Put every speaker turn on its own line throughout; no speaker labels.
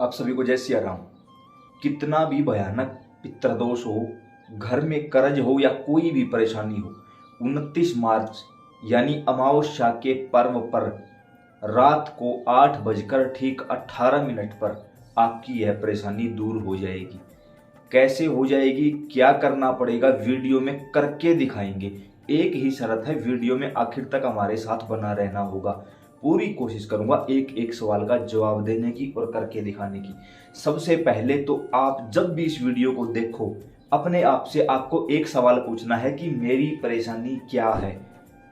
आप सभी को जय सिया राम। कितना भी भयानक पितृदोष हो, घर में कर्ज हो या कोई भी परेशानी हो, 29 मार्च यानी अमावस्या के पर्व पर रात को 8 बजकर ठीक 18 मिनट पर आपकी यह परेशानी दूर हो जाएगी। कैसे हो जाएगी, क्या करना पड़ेगा, वीडियो में करके दिखाएंगे। एक ही शर्त है, वीडियो में आखिर तक हमारे साथ बना रहना होगा। पूरी कोशिश करूंगा एक एक सवाल का जवाब देने की और करके दिखाने की। सबसे पहले तो आप जब भी इस वीडियो को देखो, अपने आप से आपको एक सवाल पूछना है कि मेरी परेशानी क्या है।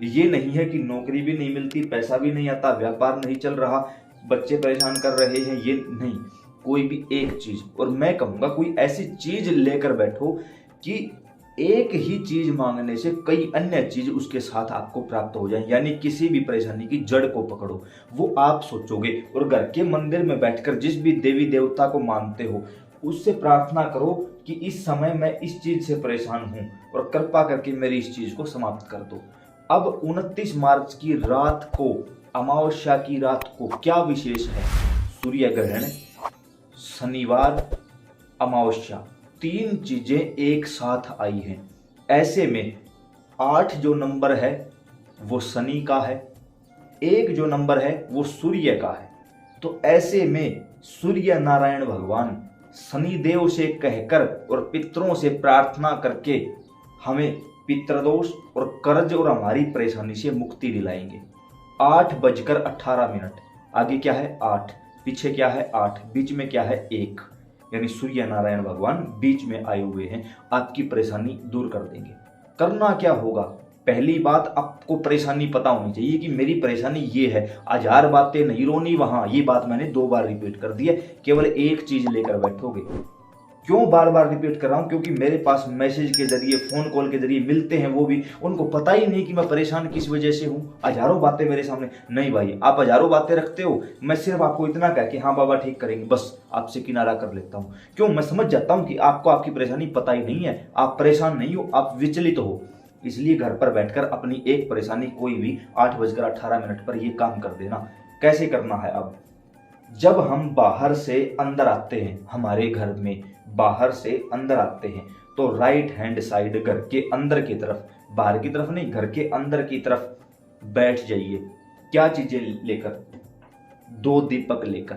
ये नहीं है कि नौकरी भी नहीं मिलती, पैसा भी नहीं आता, व्यापार नहीं चल रहा, बच्चे परेशान कर रहे हैं, ये नहीं। कोई भी एक चीज, और मैं कहूंगा कोई ऐसी चीज लेकर बैठो कि एक ही चीज मांगने से कई अन्य चीज उसके साथ आपको प्राप्त हो जाए। यानी किसी भी परेशानी की जड़ को पकड़ो, वो आप सोचोगे और घर के मंदिर में बैठकर जिस भी देवी देवता को मानते हो उससे प्रार्थना करो कि इस समय मैं इस चीज से परेशान हूं और कृपा करके मेरी इस चीज को समाप्त कर दो। अब 29 मार्च की रात को, अमावस्या की रात को क्या विशेष है? सूर्य ग्रहण, शनिवार, अमावस्या, तीन चीजें एक साथ आई हैं। ऐसे में 8 जो नंबर है वो शनि का है, 1 जो नंबर है वो सूर्य का है। तो ऐसे में सूर्य नारायण भगवान शनिदेव से कहकर और पितरों से प्रार्थना करके हमें पितृदोष और कर्ज और हमारी परेशानी से मुक्ति दिलाएंगे। 8 बजकर 18 मिनट, आगे क्या है 8, पीछे क्या है 8, बीच में क्या है 1, यानी सूर्य नारायण भगवान बीच में आए हुए हैं, आपकी परेशानी दूर कर देंगे। करना क्या होगा? पहली बात, आपको परेशानी पता होनी चाहिए कि मेरी परेशानी ये है। 1000 बातें नहीं रोनी वहां, ये बात मैंने 2 बार रिपीट कर दी है। केवल एक चीज लेकर बैठोगे। क्यों बार बार रिपीट कर रहा हूं? क्योंकि मेरे पास मैसेज के जरिए, फोन कॉल के जरिए मिलते हैं वो भी, उनको पता ही नहीं कि मैं परेशान किस वजह से हूं। हजारों बातें मेरे सामने। नहीं भाई, आप हजारों बातें रखते हो, मैं सिर्फ आपको इतना कह के हाँ बाबा ठीक करेंगे बस आपसे किनारा कर लेता हूं। क्यों? मैं समझ जाता हूं कि आपको आपकी परेशानी पता ही नहीं है, आप परेशान नहीं हो, आप विचलित हो। इसलिए घर पर बैठकर अपनी एक परेशानी कोई भी 8 बजकर 18 मिनट पर यह काम कर देना। कैसे करना है? अब जब हम बाहर से अंदर आते हैं, हमारे घर में बाहर से अंदर आते हैं, तो राइट हैंड साइड घर के अंदर की तरफ, बाहर की तरफ नहीं, घर के अंदर की तरफ बैठ जाइए। क्या चीजें लेकर? 2 दीपक लेकर।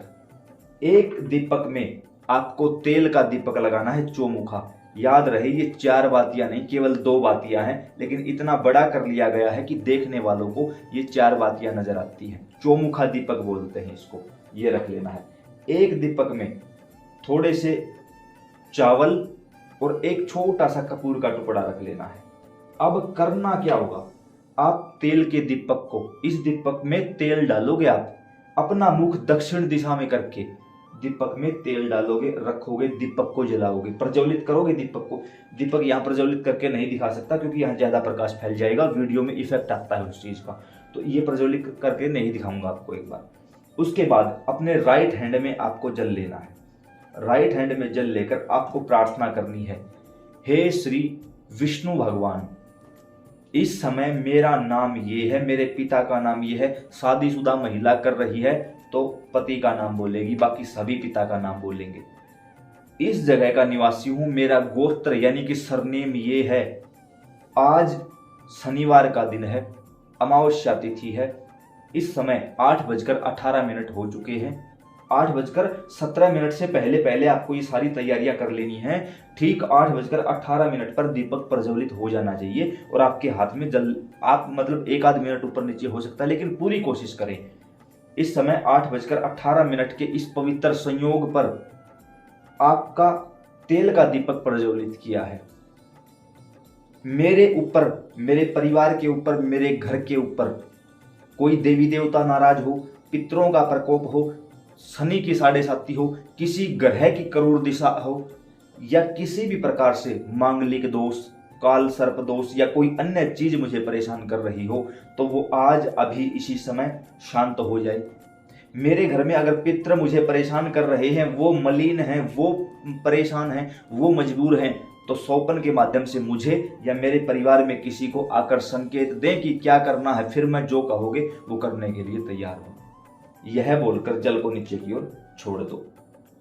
एक दीपक में आपको तेल का दीपक लगाना है, चौमुखा। याद रहे ये 4 बातियां नहीं, केवल 2 बातियां हैं, लेकिन इतना बड़ा कर लिया गया है कि देखने वालों को ये 4 बातियां नजर आती हैं। चौमुखा दीपक बोलते हैं इसको, ये रख लेना है। एक दीपक में थोड़े से चावल और एक छोटा सा कपूर का टुकड़ा रख लेना है। अब करना क्या होगा? आप तेल के दीपक को, इस दीपक में तेल डालोगे, आप अपना मुख दक्षिण दिशा में करके दीपक में तेल डालोगे, रखोगे, दीपक को जलाओगे, प्रज्वलित करोगे दीपक को। दीपक यहाँ प्रज्वलित करके नहीं दिखा सकता क्योंकि यहाँ ज्यादा प्रकाश फैल जाएगा, वीडियो में इफेक्ट आता है उस चीज का, तो ये प्रज्वलित करके नहीं दिखाऊंगा आपको एक बार। उसके बाद अपने राइट हैंड में आपको जल लेना है। राइट हैंड में जल लेकर आपको प्रार्थना करनी है, हे श्री विष्णु भगवान, इस समय मेरा नाम ये है, मेरे पिता का नाम ये है। शादीशुदा महिला कर रही है तो पति का नाम बोलेगी, बाकी सभी पिता का नाम बोलेंगे। इस जगह का निवासी हूं, मेरा गोत्र यानी कि सरनेम ये है। आज शनिवार का दिन है, अमावस्या तिथि है। इस समय 8 बजकर 18 मिनट हो चुके हैं। 8 बजकर 17 मिनट से पहले पहले आपको ये सारी तैयारियां कर लेनी है। ठीक 8 बजकर 18 मिनट पर दीपक प्रज्वलित हो जाना चाहिए और आपके हाथ में जल, आप मतलब 1 आध मिनट ऊपर नीचे हो सकता है, लेकिन पूरी कोशिश करें। इस समय 8 बजकर 18 मिनट के इस पवित्र संयोग पर आपका तेल का दीपक प्रज्वलित किया है। मेरे ऊपर, मेरे परिवार के ऊपर, मेरे घर के ऊपर कोई देवी देवता नाराज हो, पितरों का प्रकोप हो, शनि की 7.5 हो, किसी ग्रह की करूर दिशा हो, या किसी भी प्रकार से मांगलिक दोष, काल सर्प दोष या कोई अन्य चीज मुझे परेशान कर रही हो, तो वो आज अभी इसी समय शांत हो जाए। मेरे घर में अगर पितृ मुझे परेशान कर रहे हैं, वो मलिन हैं, वो परेशान हैं, वो मजबूर हैं, तो सौपन के माध्यम से मुझे या मेरे परिवार में किसी को आकर संकेत दें कि क्या करना है, फिर मैं जो कहोगे वो करने के लिए तैयार हूं। यह बोलकर जल को नीचे की ओर छोड़ दो।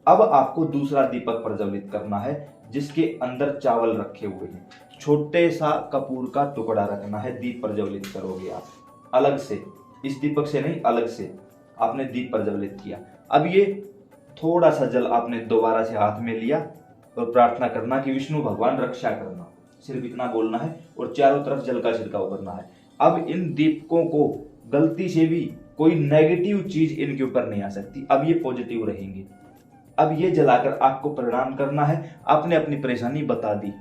अब आपको दूसरा दीपक प्रज्वलित करना है जिसके अंदर चावल रखे हुए हैं। छोटे सा कपूर का टुकड़ा रखना है, दीप प्रज्वलित करोगे आप अलग से, इस दीपक से नहीं, अलग से आपने दीप प्रज्वलित किया। अब ये थोड़ा सा जल आपने दोबारा से हाथ में लिया और प्रार्थना करना कि विष्णु भगवान रक्षा करना, सिर्फ इतना बोलना है और चारों तरफ जल का छिड़काव करना है। अब इन दीपकों को गलती से भी कोई नेगेटिव चीज इनके ऊपर नहीं आ सकती, अब ये पॉजिटिव रहेंगे। अब ये जलाकर आपको प्रणाम करना है, आपने अपनी परेशानी बता दी।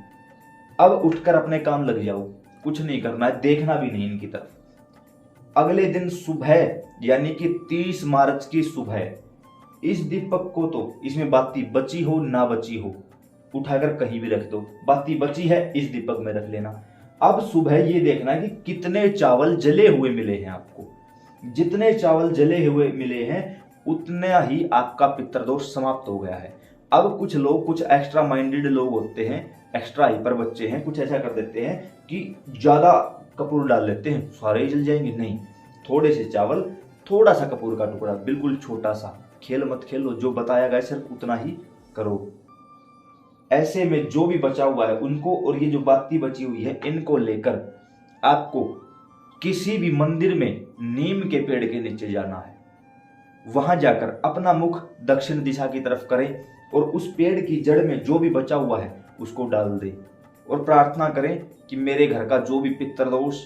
अब उठकर अपने काम लग जाओ, कुछ नहीं करना है, देखना भी नहीं इनकी तरफ। अगले दिन सुबह यानी कि 30 मार्च की सुबह इस दीपक को, तो इसमें बाती बची हो ना बची हो, उठाकर कहीं भी रख दो। बाती बची है इस दीपक में रख लेना। अब सुबह ये देखना कि कितने चावल जले हुए मिले हैं आपको। जितने चावल जले हुए मिले हैं उतना ही आपका पितृदोष समाप्त हो गया है। अब कुछ लोग, कुछ एक्स्ट्रा माइंडेड लोग होते हैं, एक्स्ट्रा हाइपर बच्चे हैं, कुछ ऐसा कर देते हैं कि ज्यादा कपूर डाल लेते हैं, सारे ही जल जाएंगे। नहीं, थोड़े से चावल, थोड़ा सा कपूर का टुकड़ा, बिल्कुल छोटा सा, खेल मत खेलो, जो बताया गया सिर्फ उतना ही करो। ऐसे में जो भी बचा हुआ है उनको, और ये जो बाती बची हुई है इनको लेकर आपको किसी भी मंदिर में नीम के पेड़ के नीचे जाना है। वहां जाकर अपना मुख दक्षिण दिशा की तरफ करें और उस पेड़ की जड़ में जो भी बचा हुआ है उसको डाल दें और प्रार्थना करें कि मेरे घर का जो भी पितृदोष,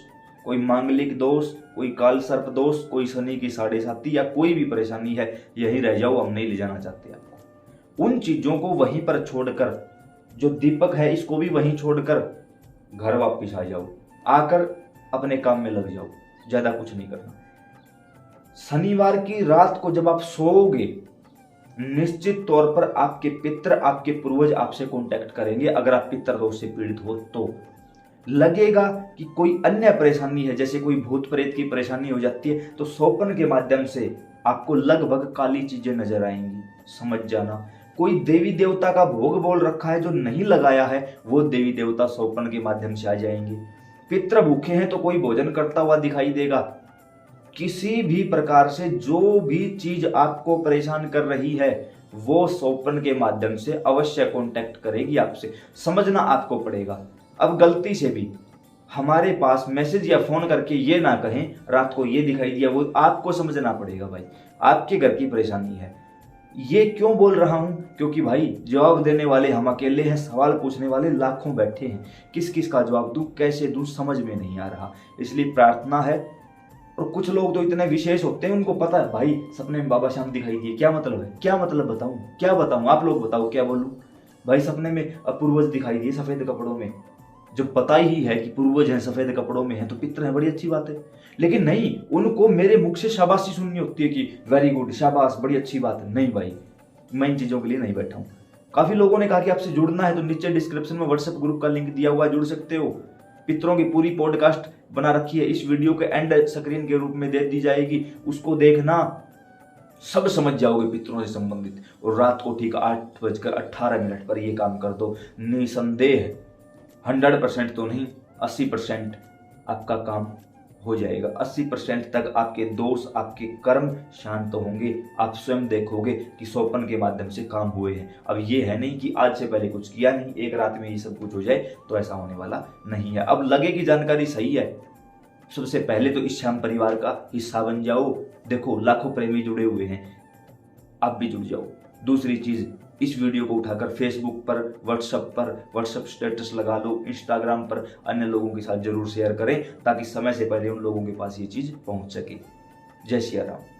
कोई मांगलिक दोष, कोई काल सर्प दोष, कोई शनि की 7.5 या कोई भी परेशानी है, यहीं रह जाओ, हम नहीं ले जाना चाहते आपको। उन चीजों को वहीं पर छोड़कर, जो दीपक है इसको भी वहीं छोड़कर घर वापस आ जाओ, आकर अपने काम में लग जाओ, ज्यादा कुछ नहीं करना। शनिवार की रात को जब आप सोओगे, निश्चित तौर पर आपके पितर, आपके पूर्वज आपसे कांटेक्ट करेंगे। अगर आप पितृदोष से पीड़ित हो तो लगेगा कि कोई अन्य परेशानी है, जैसे कोई भूत प्रेत की परेशानी हो जाती है, तो सोपन के माध्यम से आपको लगभग काली चीजें नजर आएंगी, समझ जाना। कोई देवी देवता का भोग बोल रखा है जो नहीं लगाया है, वो देवी देवता सोपन के माध्यम से आ जाएंगे। पितृ भूखे हैं तो कोई भोजन करता हुआ दिखाई देगा। किसी भी प्रकार से जो भी चीज आपको परेशान कर रही है वो सोपन के माध्यम से अवश्य कांटेक्ट करेगी आपसे, समझना आपको पड़ेगा। अब गलती से भी हमारे पास मैसेज या फोन करके ये ना कहें रात को ये दिखाई दिया, वो आपको समझना पड़ेगा भाई, आपके घर की परेशानी है। ये क्यों बोल रहा हूं? क्योंकि भाई जवाब देने वाले हम अकेले हैं, सवाल पूछने वाले लाखों बैठे हैं। किस किस का जवाब दूं, कैसे दूं, समझ में नहीं आ रहा। इसलिए प्रार्थना है। और कुछ लोग तो इतने विशेष होते हैं, उनको पता है भाई सपने में बाबा श्याम दिखाई दिए, क्या मतलब है, क्या मतलब बताऊं, क्या बताऊं, आप लोग बताओ क्या बोलूं। भाई सपने में पूर्वज दिखाई दिए सफेद कपड़ों में, जब पता ही है कि पूर्वज हैं सफेद कपड़ों में हैं तो पितर हैं, बड़ी अच्छी बात है। लेकिन नहीं, उनको मेरे मुख से शाबाशी सुननी होती है कि वेरी गुड, शाबाश, बड़ी अच्छी बात है। नहीं भाई, मैं इन चीजों के लिए नहीं बैठा हूं। काफी लोगों ने कहा कि आपसे जुड़ना है तो नीचे डिस्क्रिप्शन में व्हाट्सएप ग्रुप का लिंक दिया हुआ है, जुड़ सकते हो। पितरों की पूरी पॉडकास्ट बना रखी है, इस वीडियो के एंड स्क्रीन के रूप में दे दी जाएगी, उसको देखना, सब समझ जाओगे पितरों से संबंधित। और रात को ठीक 8:18 पर ये काम कर दो, निसंदेह 100% तो नहीं, 80% आपका काम हो जाएगा। 80% तक आपके दोष, आपके कर्म शांत होंगे। आप स्वयं देखोगे कि सोपन के माध्यम से काम हुए हैं। अब ये है नहीं कि आज से पहले कुछ किया नहीं, एक रात में ये सब कुछ हो जाए, तो ऐसा होने वाला नहीं है। अब लगे कि जानकारी सही है, सबसे पहले तो इस श्याम परिवार का हिस्सा बन जाओ। देखो लाखों प्रेमी जुड़े हुए हैं, आप भी जुड़ जाओ। दूसरी चीज, इस वीडियो को उठाकर फेसबुक पर, व्हाट्सएप स्टेटस लगा लो, इंस्टाग्राम पर अन्य लोगों के साथ जरूर शेयर करें ताकि समय से पहले उन लोगों के पास ये चीज पहुंच सके। जय सिया राम।